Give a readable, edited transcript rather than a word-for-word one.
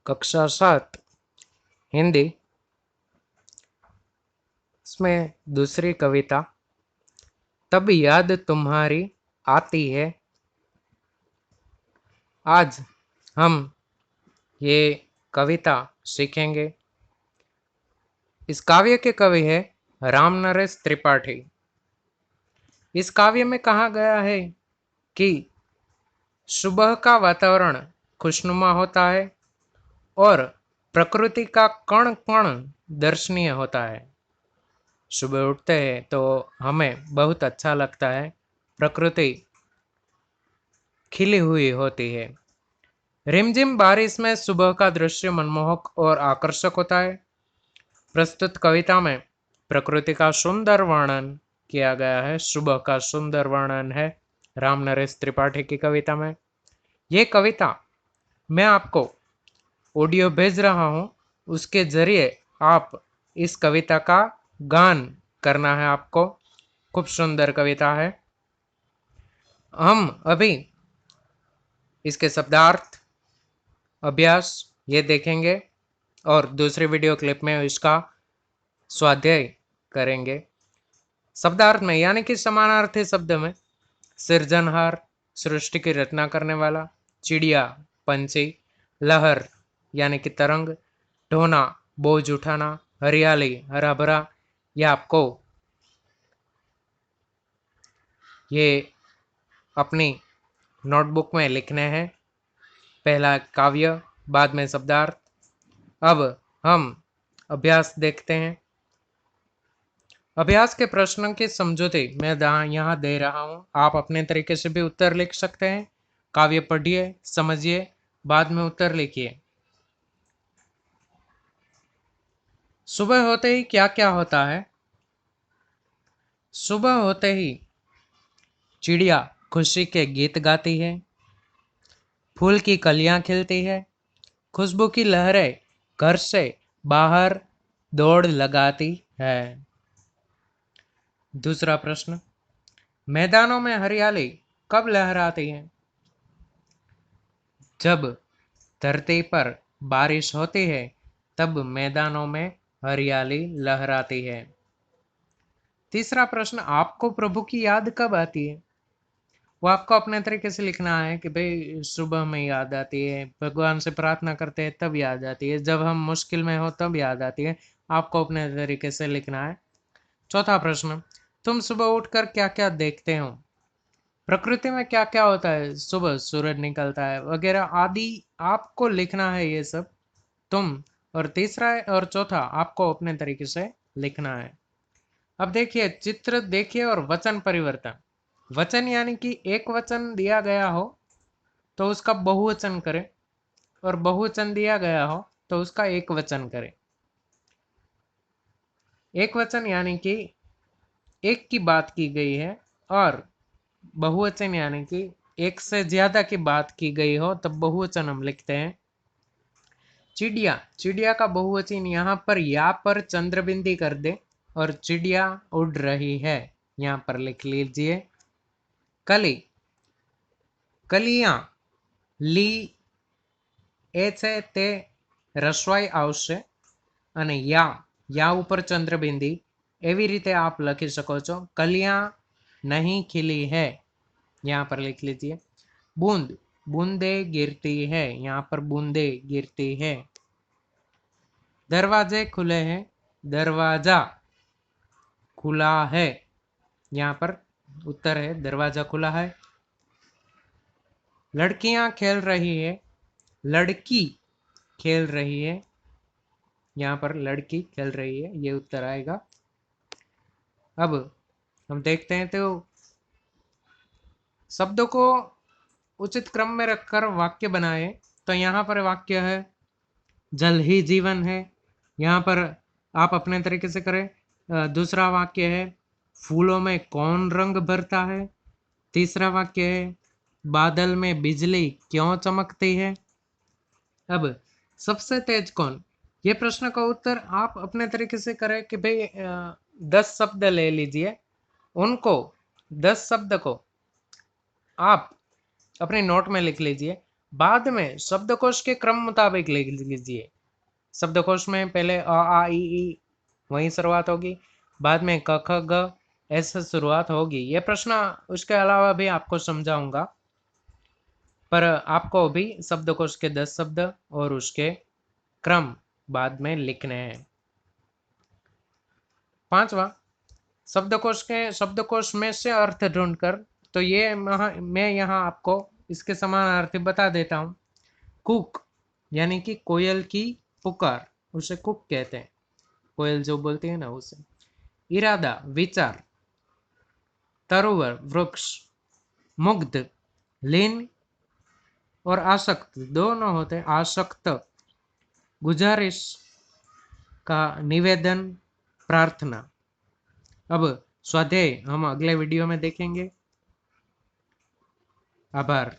कक्षा 7 हिंदी, इसमें दूसरी कविता। तब याद तुम्हारी आती है। आज हम ये कविता सीखेंगे। इस काव्य के कवि है राम नरेश त्रिपाठी। इस काव्य में कहा गया है कि सुबह का वातावरण खुशनुमा होता है और प्रकृति का कण कण दर्शनीय होता है। सुबह उठते हैं तो हमें बहुत अच्छा लगता है। प्रकृति खिली हुई होती है। रिमझिम बारिश में सुबह का दृश्य मनमोहक और आकर्षक होता है। प्रस्तुत कविता में प्रकृति का सुंदर वर्णन किया गया है। सुबह का सुंदर वर्णन है राम नरेश त्रिपाठी की कविता में। ये कविता मैं आपको ऑडियो भेज रहा हूँ, उसके जरिए आप इस कविता का गान करना है आपको। खूब सुंदर कविता है। हम अभी इसके शब्दार्थ, अभ्यास ये देखेंगे और दूसरी वीडियो क्लिप में इसका स्वाध्याय करेंगे। शब्दार्थ में यानी कि समानार्थी शब्द में सृजनहार, सृष्टि की रचना करने वाला, चिड़िया पंछी, लहर यानी कि तरंग, ढोना बोझ उठाना, हरियाली हरा भरा। यह आपको ये अपनी नोटबुक में लिखने हैं। पहला काव्य, बाद में शब्दार्थ। अब हम अभ्यास देखते हैं। अभ्यास के प्रश्नों की समझौते मैं यहाँ दे रहा हूँ। आप अपने तरीके से भी उत्तर लिख सकते हैं। काव्य पढ़िए, समझिए, बाद में उत्तर लिखिए। सुबह होते ही क्या क्या होता है? सुबह होते ही चिड़िया खुशी के गीत गाती है, फूल की कलियां खिलती है, खुशबू की लहरें घर से बाहर दौड़ लगाती है। दूसरा प्रश्न, मैदानों में हरियाली कब लहराती है? जब धरती पर बारिश होती है तब मैदानों में हरियाली लहराती है। तीसरा प्रश्न, आपको प्रभु की याद कब आती है? वो आपको अपने तरीके से लिखना है कि भाई सुबह में याद आती है, भगवान से प्रार्थना करते हैं तब याद आती है, जब हम मुश्किल में हो तब याद आती है। आपको अपने तरीके से लिखना है। चौथा प्रश्न, तुम सुबह उठकर क्या क्या देखते हो? प्रकृति में क्या क्या होता है? सुबह सूरज निकलता है वगैरह आदि आपको लिखना है ये सब। तुम और तीसरा और चौथा आपको अपने तरीके से लिखना है। अब देखिए, चित्र देखिए और वचन परिवर्तन। वचन यानी कि एक वचन दिया गया हो तो उसका बहुवचन करें, और बहुवचन दिया गया हो तो उसका एक वचन करें। एक वचन यानी कि एक की बात की गई है, और बहुवचन यानी कि एक से ज्यादा की बात की गई हो तब बहुवचन हम लिखते हैं। चिड़िया, चिड़िया का बहुवचन यहाँ पर या पर चंद्रबिंदी कर दे और चिड़िया उड़ रही है यहाँ पर लिख लीजिए। कली, कलियां, ली એ છે તે રસવાઈ આવશે, અને યા ઉપર ચંદ્રબિંદી એવી રીતે आप લખી શકો છો। कलियां नहीं खिली है यहाँ पर लिख लीजिए। बूंद, बूंदे गिरती है, यहाँ पर बूंदे गिरती है। दरवाजे खुले हैं, दरवाजा खुला है, यहाँ पर उत्तर है दरवाजा खुला है। लड़कियां खेल रही है, लड़की खेल रही है, यहाँ पर लड़की खेल रही है, ये उत्तर आएगा। अब हम देखते हैं तो शब्दों को उचित क्रम में रखकर वाक्य बनाए। तो यहाँ पर वाक्य है जल ही जीवन है, यहाँ पर आप अपने तरीके से करें। दूसरा वाक्य है फूलों में कौन रंग भरता है। तीसरा वाक्य है बादल में बिजली क्यों चमकती है। अब सबसे तेज कौन, ये प्रश्न का उत्तर आप अपने तरीके से करें कि भाई 10 शब्द ले लीजिए, उनको 10 शब्द को आप अपने नोट में लिख लीजिए। बाद में शब्दकोश के क्रम मुताबिक लिख लीजिए। शब्दकोश में पहले अ आ इ ई वहीं शुरुआत होगी, बाद में क ख ग ऐसे शुरुआत होगी। ये प्रश्न उसके अलावा भी आपको समझाऊंगा, पर आपको भी शब्दकोश के 10 शब्द और उसके क्रम बाद में लिखने हैं। पांचवा, शब्दकोश में से अर्थ ढूंढकर, तो ये मैं यहाँ आपको इसके समानार्थी बता देता हूँ। कुक यानी कि कोयल की पुकार, उसे कुक कहते हैं, कोयल जो बोलती है ना उसे। इरादा विचार, तरोवर वृक्ष, मुग्ध लीन और आसक्त दोनों होते हैं, आसक्त गुजारिश का निवेदन प्रार्थना। अब स्वाध्याय हम अगले वीडियो में देखेंगे। आभार।